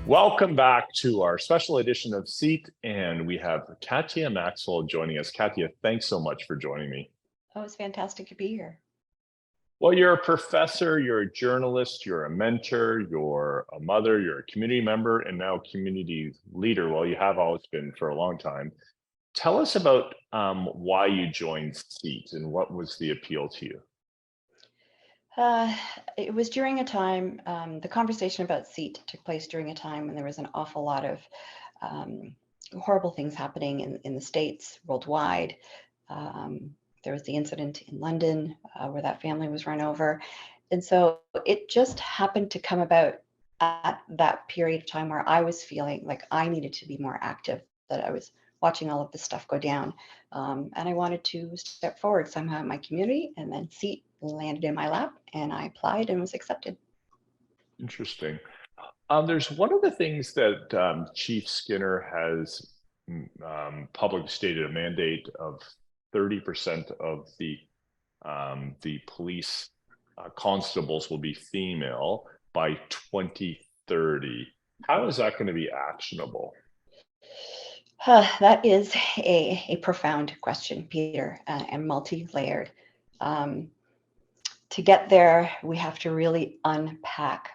Welcome back to our special edition of CEAT, and we have Katia Maxwell joining us. Katia, thanks so much for joining me. Oh, it's fantastic to be here. Well, you're a professor, you're a journalist, you're a mentor, you're a mother, you're a community member, and now community leader. Well, you have always been for a long time. Tell us about why you joined CEAT and what was the appeal to you? Uh, it was during a time, the conversation about CEAT took place during a time when there was an awful lot of horrible things happening in the States, worldwide. There was the incident in London where that family was run over. And so it just happened to come about at that period of time where I was feeling like I needed to be more active, that I was watching all of this stuff go down. And I wanted to step forward somehow in my community, and then CEAT landed in my lap, and I applied and was accepted. Interesting. There's one of the things that Chief Skinner has publicly stated a mandate of 30% of the police constables will be female by 2030. How is that going to be actionable? That is a profound question, Peter, and multi-layered. Um, to get there, we have to really unpack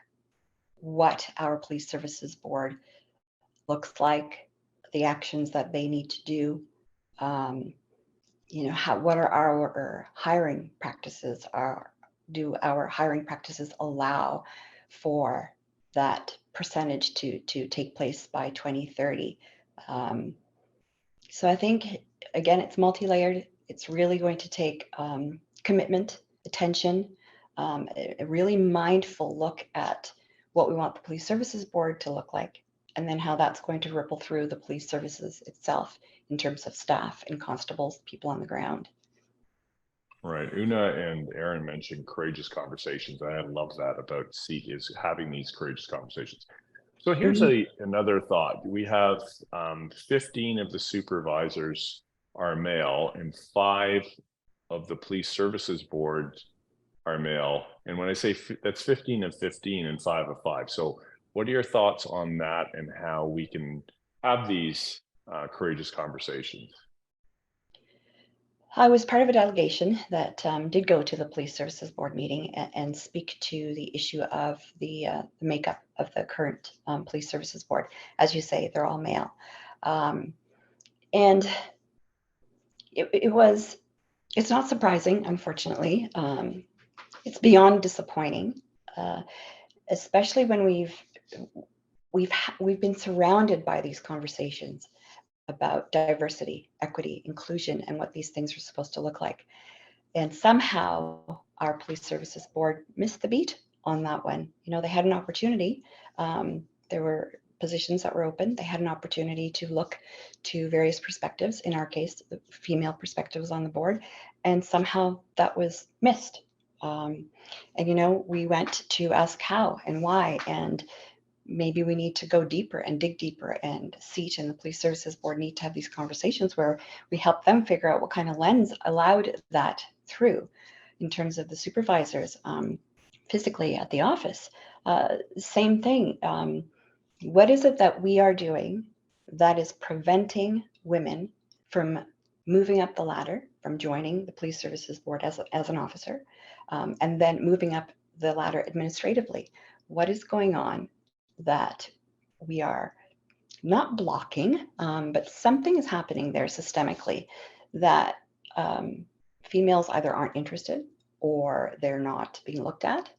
what our police services board looks like, the actions that they need to do. What are our hiring practices? Do our hiring practices allow for that percentage to take place by 2030? So I think, again, it's multi-layered. It's really going to take commitment, attention, a really mindful look at what we want the Police Services Board to look like, and then how that's going to ripple through the police services itself in terms of staff and constables, people on the ground. Right. Una and Aaron mentioned courageous conversations. I love that about CEAT, is having these courageous conversations. So here's another thought. We have 15 of the supervisors are male, and 5 of the police services board are male. And when I say that's 15 of 15 and 5 of 5. So what are your thoughts on that and how we can have these courageous conversations? I was part of a delegation that did go to the Police Services Board meeting and speak to the issue of the makeup of the current Police Services Board. As you say, they're all male. And it's not surprising, unfortunately. It's beyond disappointing, especially when we've been surrounded by these conversations about diversity, equity, inclusion, and what these things are supposed to look like. And somehow our Police Services Board missed the beat on that one. They had an opportunity. There were positions that were open. They had an opportunity to look to various perspectives. In our case, the female perspective was on the board, and somehow that was missed. We went to ask how and why, and maybe we need to go deeper and dig deeper, and CEAT and the Police Services Board need to have these conversations where we help them figure out what kind of lens allowed that through in terms of the supervisors physically at the office. Same thing. What is it that we are doing that is preventing women from moving up the ladder, from joining the Police Services Board as an officer, and then moving up the ladder administratively? What is going on that we are not blocking, but something is happening there systemically that females either aren't interested or they're not being looked at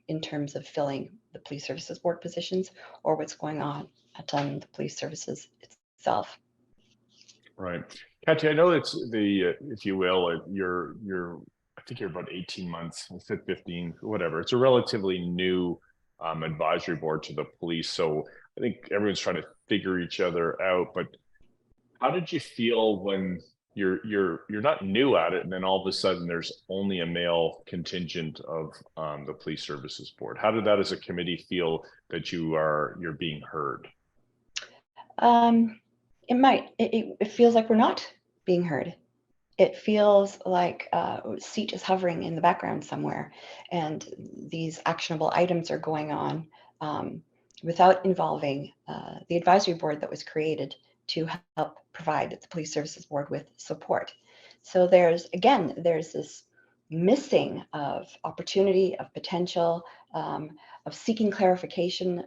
in terms of filling the Police Services Board positions, or what's going on at the police services itself. Right. Katia, I know it's if you will, I think you're about 18 months, I said 15, whatever. It's a relatively new advisory board to the police. So I think everyone's trying to figure each other out. But how did you feel when you're not new at it, and then all of a sudden there's only a male contingent of the police services board? How did that as a committee feel that you're being heard? It feels like we're not being heard. It feels like CEAT is hovering in the background somewhere, and these actionable items are going on without involving the advisory board that was created to help provide the Police Services Board with support. So there's this missing of opportunity, of potential, of seeking clarification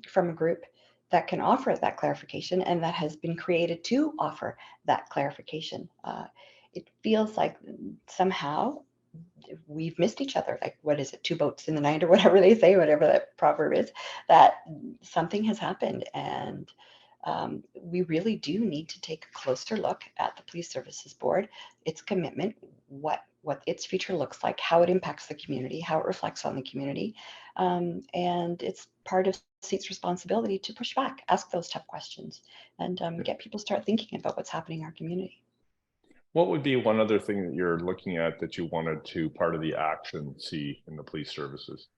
from a group that can offer that clarification and that has been created to offer that clarification. It feels like somehow we've missed each other. Like, what is it, two boats in the night or whatever they say, whatever that proverb is, that something has happened. And we really do need to take a closer look at the Police Services Board, its commitment, what its future looks like, how it impacts the community, how it reflects on the community. And it's part of CEAT's responsibility to push back, ask those tough questions, and get people to start thinking about what's happening in our community. What would be one other thing that you're looking at that you wanted to part of the action see in the police services?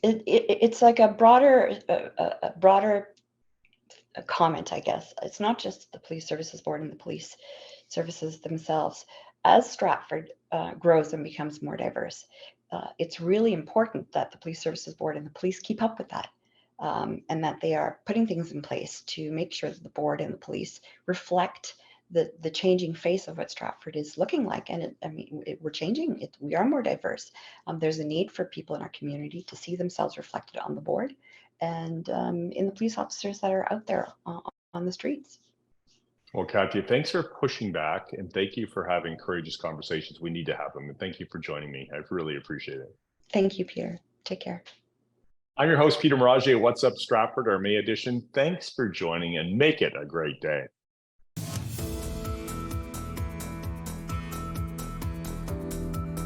It's like a broader comment, I guess. It's not just the Police Services Board and the police services themselves. As Stratford grows and becomes more diverse, it's really important that the Police Services Board and the police keep up with that, and that they are putting things in place to make sure that the board and the police reflect the changing face of what Stratford is looking like. And we're changing. We are more diverse. There's a need for people in our community to see themselves reflected on the board and in the police officers that are out there on the streets. Well, Katia, thanks for pushing back, and thank you for having courageous conversations. We need to have them, and thank you for joining me. I really appreciate it. Thank you, Peter. Take care. I'm your host, Peter Maranger. What's up, Stratford, our May edition. Thanks for joining, and make it a great day.